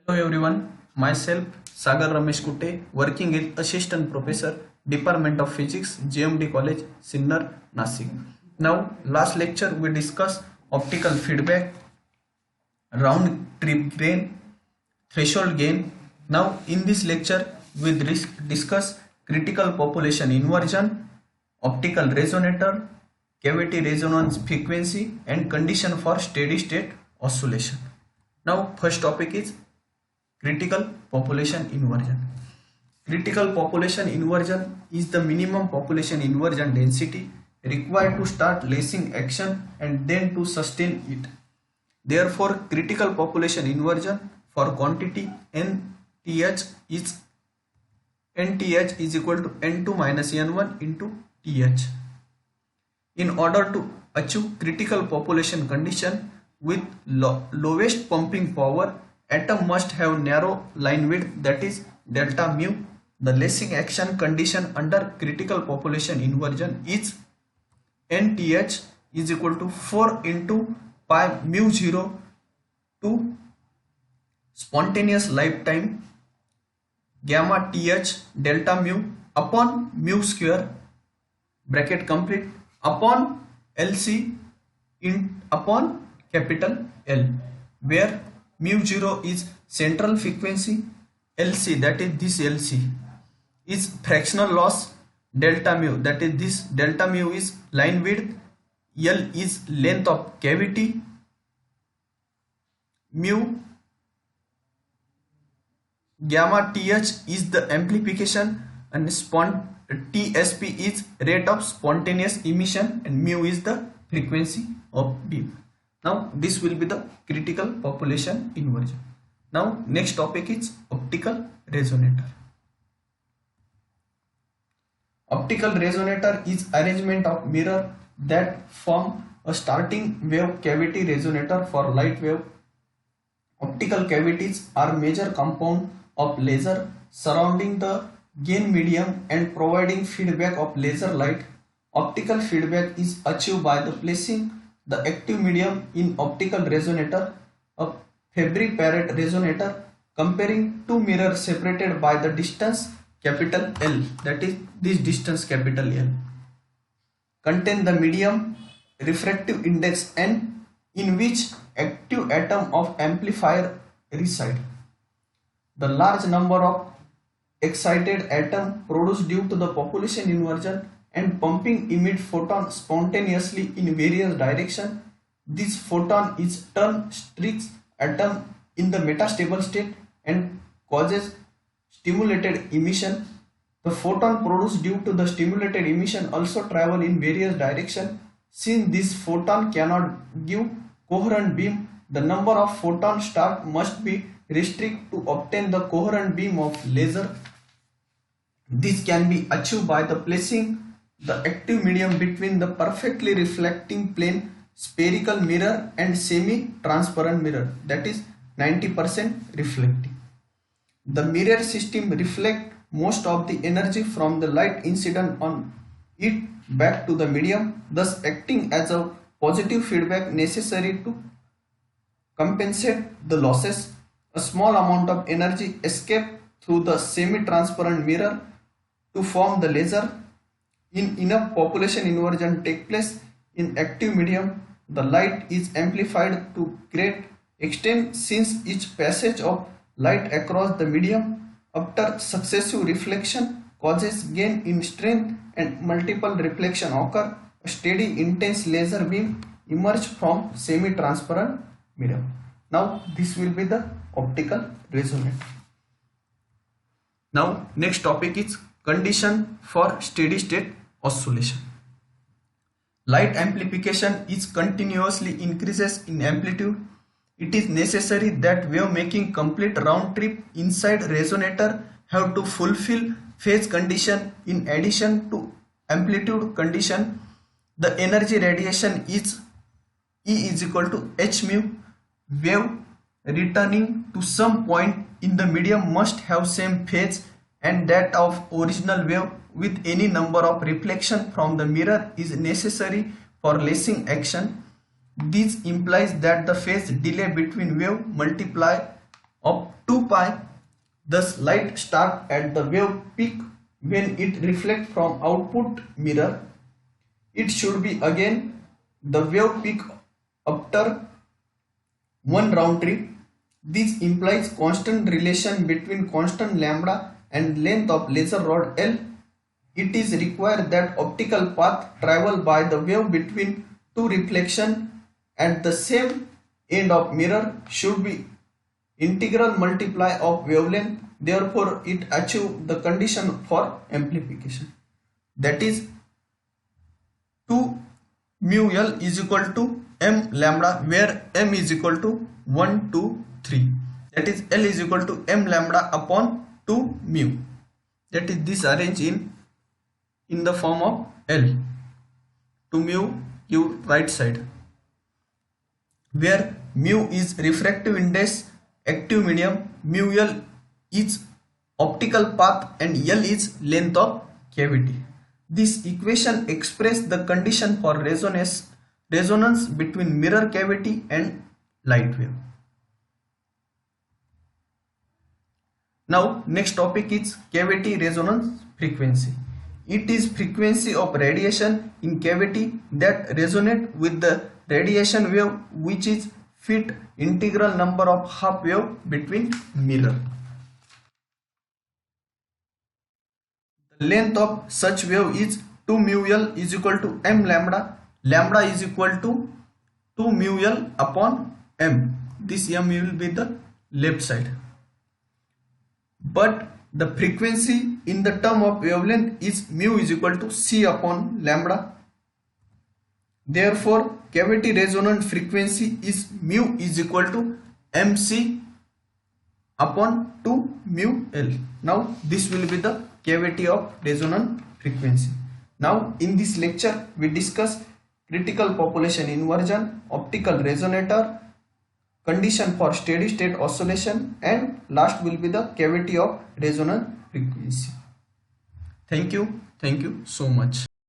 Hello everyone, myself Sagar Ramesh Kutte, working as Assistant Professor, Department of Physics, JMD College, Sinnar, Nasik. Now, last lecture we discussed optical feedback, round trip gain, threshold gain. Now, in this lecture we discuss critical population inversion, optical resonator, cavity resonance frequency and condition for steady state oscillation. Now, first topic is critical population inversion. Critical population inversion is the minimum population inversion density required to start lacing action and then to sustain it. Therefore, critical population inversion for quantity nth is equal to n2 minus n1 into th. In order to achieve critical population condition with lowest pumping power, atom must have narrow line width, that is delta mu. The lacing action condition under critical population inversion is nth is equal to 4 into pi mu 0 to spontaneous lifetime gamma th delta mu upon mu square bracket complete upon LC upon capital L, where mu 0 is central frequency, LC, that is this LC, is fractional loss, delta mu, that is this delta mu is line width, L is length of cavity, mu gamma th is the amplification, and TSP is rate of spontaneous emission, and mu is the frequency of beam. Now this will be the critical population inversion. Now next topic is optical resonator. Optical resonator is arrangement of mirror that form a starting wave cavity resonator for light wave. Optical cavities are major compound of laser surrounding the gain medium and providing feedback of laser light. Optical feedback is achieved by the placing the active medium in optical resonator, a Fabry-Perot resonator, comparing two mirrors separated by the distance capital L, that is this distance capital L, contain the medium refractive index N in which active atom of amplifier reside. The large number of excited atom produced due to the population inversion and pumping emit photon spontaneously in various directions. This photon is turned streaks atom in the metastable state and causes stimulated emission. The photon produced due to the stimulated emission also travel in various directions. Since this photon cannot give coherent beam, the number of photon start must be restricted to obtain the coherent beam of laser. This can be achieved by the placing the active medium between the perfectly reflecting plane spherical mirror and semi-transparent mirror, that is 90% reflecting. The mirror system reflects most of the energy from the light incident on it back to the medium, thus acting as a positive feedback necessary to compensate the losses. A small amount of energy escapes through the semi-transparent mirror to form the laser. In enough population inversion take place in active medium, the light is amplified to great extent since each passage of light across the medium after successive reflection causes gain in strength and multiple reflection occur. A steady intense laser beam emerge from semi-transparent medium. Now this will be the optical resonator. Now next topic is condition for steady state oscillation. Light amplification is continuously increases in amplitude. It is necessary that wave making complete round trip inside resonator have to fulfill phase condition in addition to amplitude condition. The energy radiation is E is equal to h mu. Wave returning to some point in the medium must have same phase and that of original wave with any number of reflection from the mirror is necessary for lacing action. This implies that the phase delay between wave multiply of 2 pi. Thus light starts at the wave peak when it reflects from output mirror. It should be again the wave peak after one round trip. This implies constant relation between constant lambda and length of laser rod L. It is required that optical path travel by the wave between two reflections at the same end of mirror should be integral multiply of wavelength. Therefore, it achieves the condition for amplification. That is 2 mu L is equal to m lambda, where m is equal to 1, 2, 3. That is L is equal to m lambda upon 2 mu. That is this arranged in the form of L. 2 mu give right side, where mu is refractive index, active medium, mu L is optical path and L is length of cavity. This equation expresses the condition for resonance between mirror cavity and light wave. Now next topic is cavity resonance frequency. It is frequency of radiation in cavity that resonate with the radiation wave, which is fit integral number of half wave between mirror. The length of such wave is 2 mu L is equal to m lambda. Lambda is equal to 2 mu L upon m. This m will be the left side. But the frequency in the term of wavelength is mu is equal to c upon lambda. Therefore, cavity resonant frequency is mu is equal to mc upon 2 mu L. Now this will be the cavity of resonant frequency. Now in this lecture we discuss critical population inversion, optical resonator, condition for steady state oscillation, and last will be the cavity of resonant frequency. Thank you so much.